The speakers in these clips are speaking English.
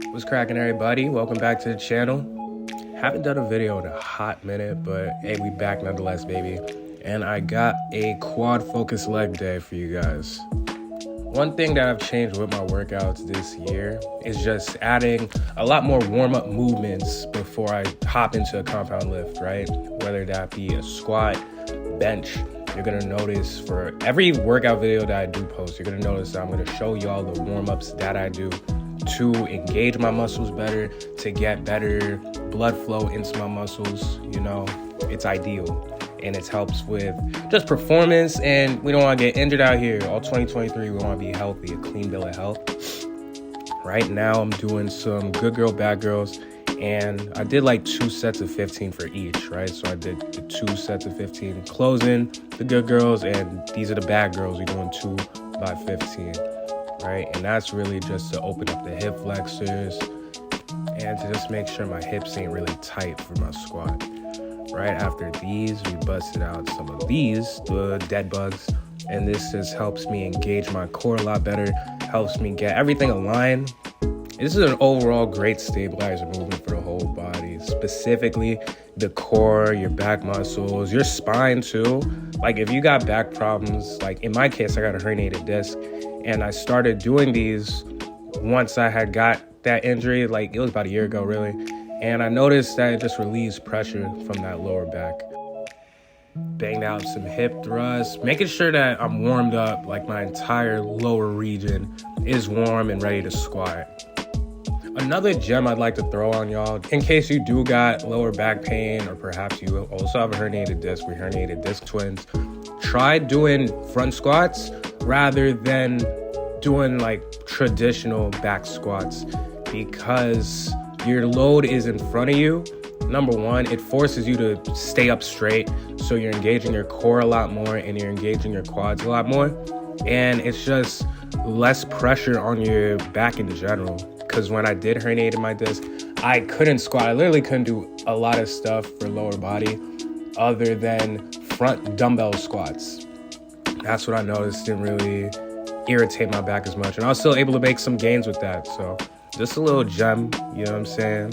What's cracking, everybody? Welcome back to the channel. Haven't done a video in a hot minute, but hey, we back nonetheless, baby. And I got a quad focus leg day for you guys. One thing that I've changed with my workouts this year is just adding a lot more warm-up movements before I hop into a compound lift, right? Whether that be a squat, bench. You're gonna notice for every workout video that I do post, you're gonna notice that I'm gonna show y'all the warm-ups that I do to engage my muscles better, to get better blood flow into my muscles. You know, it's ideal. And it helps with just performance, and we don't want to get injured out here. All 2023, we want to be healthy, a clean bill of health. Right now, I'm doing some good girl, bad girls, and I did like 2 sets of 15 for each, right? So I did the 2 sets of 15 closing, the good girls, and these are the bad girls. We're doing 2 by 15, right? And that's really just to open up the hip flexors and to just make sure my hips ain't really tight for my squat. Right after these, we busted out some of these, the dead bugs, and this just helps me engage my core a lot better, helps me get everything aligned. This is an overall great stabilizer movement for the whole body, specifically the core, your back muscles, your spine too. Like if you got back problems, like in my case, I got a herniated disc, and I started doing these once I had got that injury, like it was about a year ago really. And I noticed that it just relieves pressure from that lower back. Banged out some hip thrusts, making sure that I'm warmed up, like my entire lower region is warm and ready to squat. Another gem I'd like to throw on y'all, in case you do got lower back pain, or perhaps you also have a herniated disc, we're herniated disc twins, try doing front squats rather than doing like traditional back squats, because your load is in front of you. Number one, it forces you to stay up straight, so you're engaging your core a lot more and you're engaging your quads a lot more, and it's just less pressure on your back in general. Because when I did herniate my disc, I couldn't squat. I literally couldn't do a lot of stuff for lower body other than front dumbbell squats. That's what I noticed didn't really irritate my back as much, and I was still able to make some gains with that. So just a little gem, you know what I'm saying?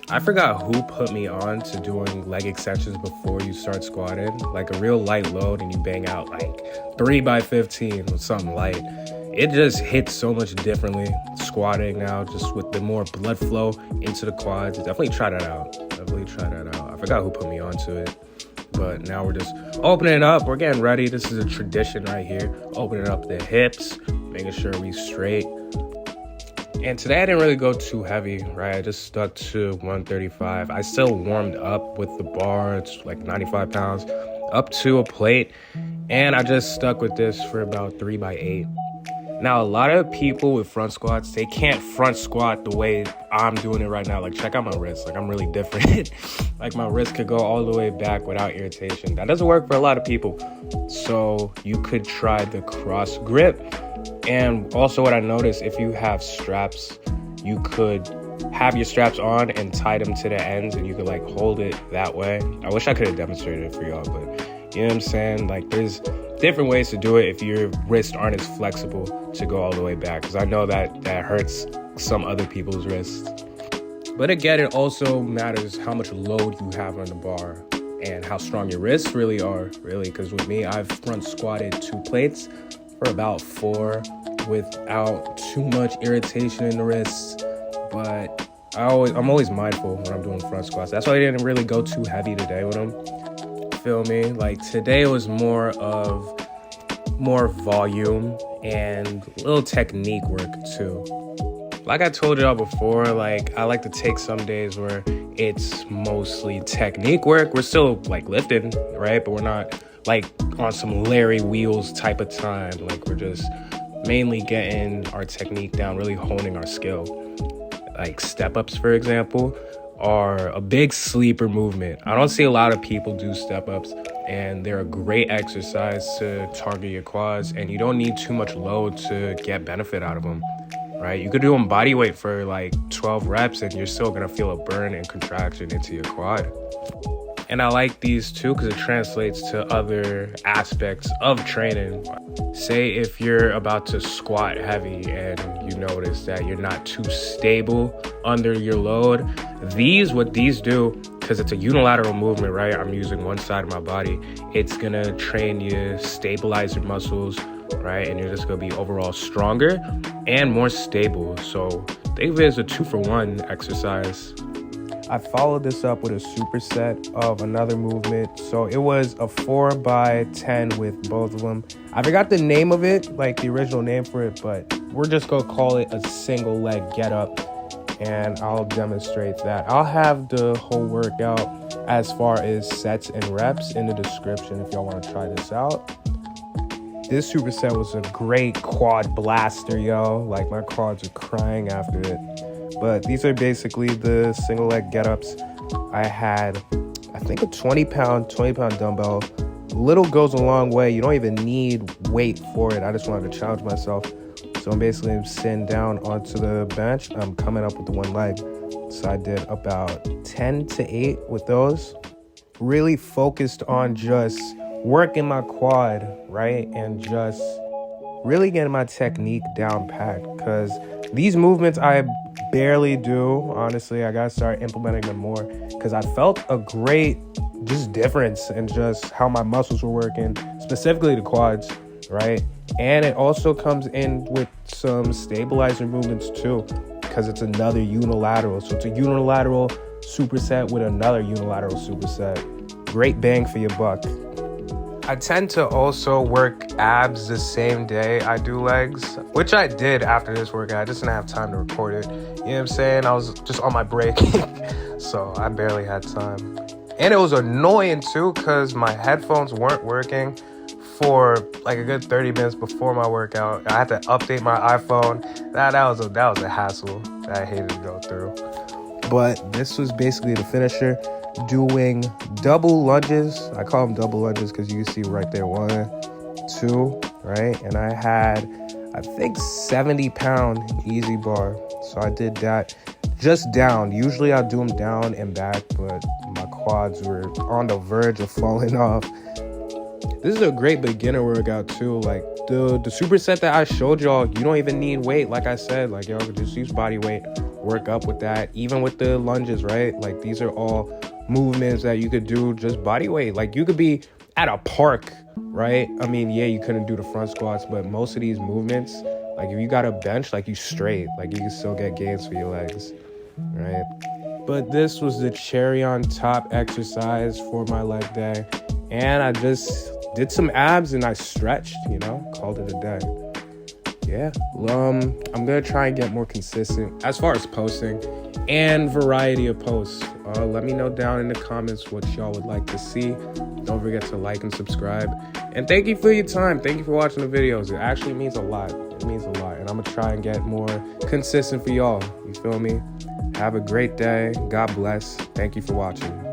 I forgot who put me on to doing leg extensions before you start squatting, like a real light load, and you bang out like 3 by 15 with something light. It just hits so much differently squatting now, just with the more blood flow into the quads. Definitely try that out. I forgot who put me onto it, but now we're just opening it up. We're getting ready. This is a tradition right here. Opening up the hips, making sure we straight. And today I didn't really go too heavy, right? I just stuck to 135. I still warmed up with the bar. It's like 95 pounds up to a plate. And I just stuck with this for about 3 by 8. Now, a lot of people with front squats, they can't front squat the way I'm doing it right now. Like, check out my wrist. Like, I'm really different. Like, my wrist could go all the way back without irritation. That doesn't work for a lot of people. So you could try the cross grip. And also what I noticed, if you have straps, you could have your straps on and tie them to the ends, and you could like hold it that way. I wish I could have demonstrated it for y'all, but you know what I'm saying? Like there's different ways to do it if your wrists aren't as flexible to go all the way back, because I know that hurts some other people's wrists. But again, it also matters how much load you have on the bar and how strong your wrists really are, really, because with me, I've front squatted 2 plates for about 4 without too much irritation in the wrists, but I'm always mindful when I'm doing front squats. That's why I didn't really go too heavy today with them. Feel me? Like today was more volume and a little technique work too. Like I told y'all before, like I like to take some days where it's mostly technique work. We're still like lifting, right? But we're not like on some Larry Wheels type of time. Like we're just mainly getting our technique down, really honing our skill. Like step ups, for example, are a big sleeper movement. I don't see a lot of people do step ups, and they're a great exercise to target your quads, and you don't need too much load to get benefit out of them, right? You could do them body weight for like 12 reps and you're still gonna feel a burn and contraction into your quad. And I like these too because it translates to other aspects of training. Say if you're about to squat heavy and you notice that you're not too stable under your load, what these do, because it's a unilateral movement, right? I'm using one side of my body. It's gonna train you, stabilize your muscles, right? And you're just gonna be overall stronger and more stable. So think of it as a 2-for-1 exercise. I followed this up with a superset of another movement. So it was a 4x10 with both of them. I forgot the name of it, like the original name for it, but we're just gonna call it a single leg get up. And I'll demonstrate that. I'll have the whole workout as far as sets and reps in the description if y'all want to try this out. This superset was a great quad blaster, yo. Like, my quads are crying after it. But these are basically the single leg get-ups. I had, I think, a 20-pound dumbbell. Little goes a long way. You don't even need weight for it. I just wanted to challenge myself. So I'm basically sitting down onto the bench. I'm coming up with the one leg. So I did about 10 to 8 with those. Really focused on just working my quad, right? And just really getting my technique down pat. Because these movements I barely do. Honestly, I got to start implementing them more. Because I felt a great just difference in just how my muscles were working. Specifically the quads, right? And it also comes in with some stabilizer movements too, because it's another unilateral. So it's a unilateral superset with another unilateral superset. Great bang for your buck. I tend to also work abs the same day I do legs, which I did after this workout. I just didn't have time to record it. You know what I'm saying? I was just on my break, so I barely had time. And it was annoying too, because my headphones weren't working for like a good 30 minutes before my workout. I had to update my iPhone. That was a hassle that I hated to go through. But this was basically the finisher. Doing double lunges. I call them double lunges because you can see right there, 1, 2, right? And I had, I think, 70-pound easy bar. So I did that just down. Usually I do them down and back, but my quads were on the verge of falling off. This is a great beginner workout too. Like the superset that I showed y'all, you don't even need weight. Like I said, like y'all could just use body weight, work up with that. Even with the lunges, right? Like these are all movements that you could do just body weight. Like you could be at a park, right? I mean, yeah, you couldn't do the front squats, but most of these movements, like if you got a bench, like you straight, like you can still get gains for your legs, right? But this was the cherry on top exercise for my leg day. And I just did some abs and I stretched, called it a day. Yeah, I'm gonna try and get more consistent as far as posting and variety of posts. Let me know down in the comments what y'all would like to see. Don't forget to like and subscribe. And thank you for your time. Thank you for watching the videos. It actually means a lot. It means a lot. And I'm gonna try and get more consistent for y'all. You feel me? Have a great day. God bless. Thank you for watching.